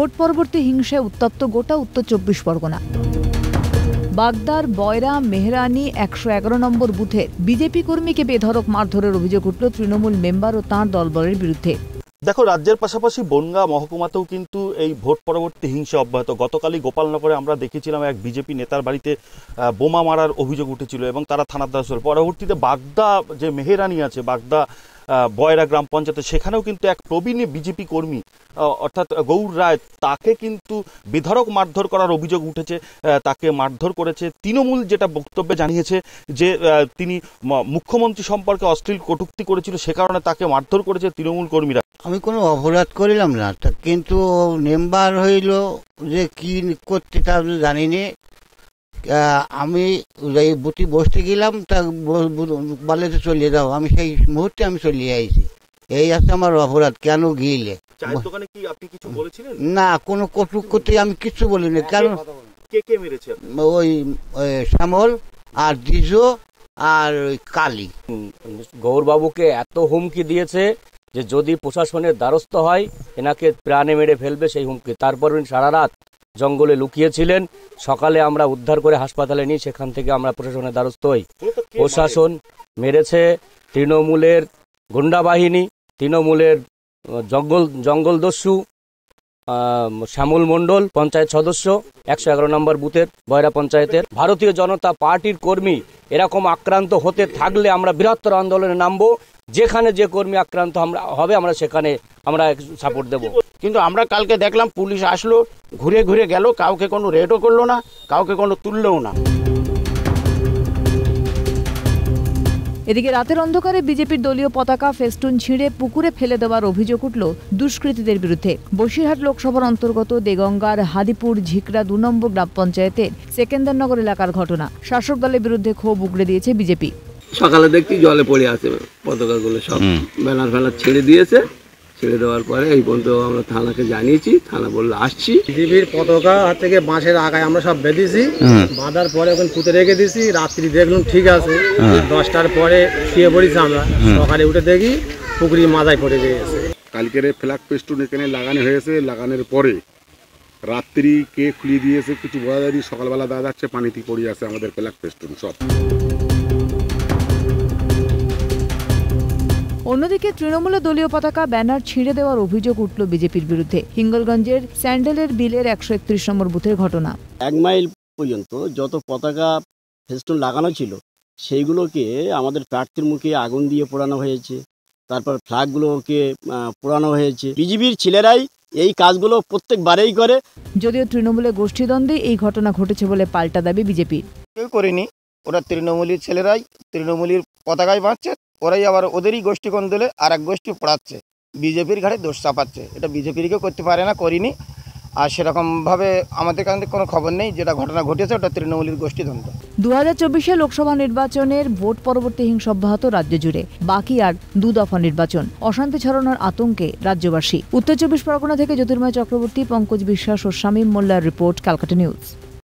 Vote পরবর্তী হিংসায় উত্তপ্ত গোটা উত্তর 24 পরগনা। বাগদার বয়রা মেহরানি 111 নম্বর বুথে বিজেপি কর্মীকে বেধড়ক মারধরের অভিযোগ উঠল তৃণমূল মেম্বার ও তাঁর দলবলের বিরুদ্ধে। দেখো, রাজ্যের পাশাপাশি বনগাঁ মহকুমাতেও কিন্তু এই ভোট পরবর্তী হিংসা অব্যাহত। গতকালই গোপালনগরে আমরা দেখেছিলাম এক বিজেপি নেতার বাড়িতে বোমা মারার অভিযোগ উঠেছিল এবং তারা থানার দ্বারস্থ হল। পরবর্তীতে বাগদা যে মেহেরানি আছে, বাগদা বয়রা গ্রাম পঞ্চায়েতে, সেখানেও কিন্তু এক প্রবীণ বিজেপি কর্মী অর্থাৎ গৌর রায়, তাকে কিন্তু বেধড়ক মারধর করার অভিযোগ উঠেছে। তাকে মারধর করেছে তৃণমূল, যেটা বক্তব্যে জানিয়েছে যে তিনি মুখ্যমন্ত্রী সম্পর্কে অশ্লীল কটূক্তি করেছিল, সে কারণে তাকে মারধর করেছে তৃণমূল কর্মীরা। আমি কোনো অপরাধ করিলাম না, কিন্তু মেম্বার হইল যে কি করতে তা জানিনি। আমি এই বুথে বসতে গেলাম, তা বলে চলে যাও, আমি সেই মুহূর্তে আমি চলে আইছি। এই আছে আমার অপরাধ। কেন গিলে না, কোনো কটুক করতে আমি কিছু বলিনি। কারণ ওই শ্যামল আর দিজো আর ওই কালী। গৌরবাবুকে এত হুমকি দিয়েছে যে যদি প্রশাসনের দ্বারস্থ হয় এনাকে প্রাণে মেরে ফেলবে, সেই হুমকি। তারপর সারা রাত জঙ্গলে লুকিয়েছিলেন। সকালে আমরা উদ্ধার করে হাসপাতালে নিই, সেখান থেকে আমরা প্রশাসনের দ্বারস্থ হই। প্রশাসন মেরেছে তৃণমূলের গুন্ডা বাহিনী, তৃণমূলের জঙ্গলদস্যু শ্যামল মণ্ডল, পঞ্চায়েত সদস্য 111 নম্বর বুথের বয়রা পঞ্চায়েতের। ভারতীয় জনতা পার্টির কর্মী এরকম আক্রান্ত হতে থাকলে আমরা বৃহত্তর আন্দোলনে নামবো। যেখানে যে কর্মী আক্রান্ত হবে আমরা সেখানে আমরা সাপোর্ট দেব। কিন্তু আমরা কালকে দেখলাম পুলিশ আসলো, ঘুরে ঘুরে গেল, কাউকে কোনো রেডও করলো না, কাউকে কোনো তুললেও না। এদিকে রাতের অন্ধকারে বিজেপির দলীয় পতাকা ফেস্টুন ছিঁড়ে পুকুরে ফেলে দেওয়ার অভিযোগ উঠল দুষ্কৃতীদের বিরুদ্ধে। বসিরহাট লোকসভার অন্তর্গত দেগঙ্গার হাদিপুর ঝিকরা 2 নম্বর গ্রাম পঞ্চায়েতের সেকেন্দারনগর এলাকার ঘটনা। শাসক দলের বিরুদ্ধে ক্ষোভ উগড়ে দিয়েছে বিজেপি। সকালে দেখছি জলে পড়ে আছে পতাকাগুলো, সব ব্যানার ফ্যানার ছেড়ে দিয়েছে। ছেড়ে দেওয়ার পরে এই পর্যন্ত আমরা থানাকে জানিয়েছি, থানা বললো আসছি। বিজেপির পতাকা থেকে বাঁশের আগায় আমরা সব বেঁধেছি, বাঁধার পরে ওখানে পুঁতে রেখে দিয়েছি। রাত্রি দেখলাম ঠিক আছে, 10টার পরে শুয়ে পড়েছি আমরা। সকালে উঠে দেখি পুকুরি মাথায় পড়ে গিয়েছে। কালকের ফ্ল্যাগ পেস্টুন এখানে লাগানো হয়েছে, লাগানোর পরে রাত্রি কে খুলিয়ে দিয়েছে কিছু বোঝা যায়নি। সকালবেলা দেখা যাচ্ছে পানিতে পড়ে আছে আমাদের ফ্ল্যাগ পেস্টুন সব। অন্যদিকে তৃণমূলের দলীয় পতাকা ব্যানার ছিঁড়ে দেওয়ার অভিযোগ উঠল বিজেপির বিরুদ্ধে। হিঙ্গলগঞ্জের স্যান্ডেলের বিলের 131 নম্বর বুথের ঘটনা। 1 মাইল পর্যন্ত যত পতাকা ফেস্টুন লাগানো ছিল সেইগুলোকে আমাদের প্রার্থীর মুখে আগুন দিয়ে পোড়ানো হয়েছে। তারপর ফ্ল্যাগগুলোকে পোড়ানো হয়েছে। বিজেপির ছেলেরাই এই কাজগুলো প্রত্যেকবারেই করে। যদিও তৃণমূলের গোষ্ঠীদ্বন্দ্বে এই ঘটনা ঘটেছে বলে পাল্টা দাবি বিজেপির। কেউ করেনি, ওরা তৃণমূলীর ছেলেরাই তৃণমূলীর পতাকায় বাঁচছে, ওরাই আবার ওদেরই গোষ্ঠী কোন্দলে আর এক গোষ্ঠী পড়াচ্ছে, বিজেপির ঘাড়ে দোষ চাপাচ্ছে। এটা বিজেপির কেউ করতে পারে না, করিনি। আর সেরকমভাবে আমাদের কাছে কোনো খবর নেই। যেটা ঘটনা ঘটেছে ওটা তৃণমূলীর গোষ্ঠীদ্বন্দ্ব। 2024 লোকসভা নির্বাচনের ভোট পরবর্তী হিংসা অব্যাহত রাজ্য জুড়ে। বাকি আর 2 দফা নির্বাচন। অশান্তি ছড়ানোর আতঙ্কে রাজ্যবাসী। উত্তর 24 পরগনা থেকে জ্যোতির্ময় চক্রবর্তী, পঙ্কজ বিশ্বাস ও শামীম মোল্লার রিপোর্ট, ক্যালকাটা নিউজ।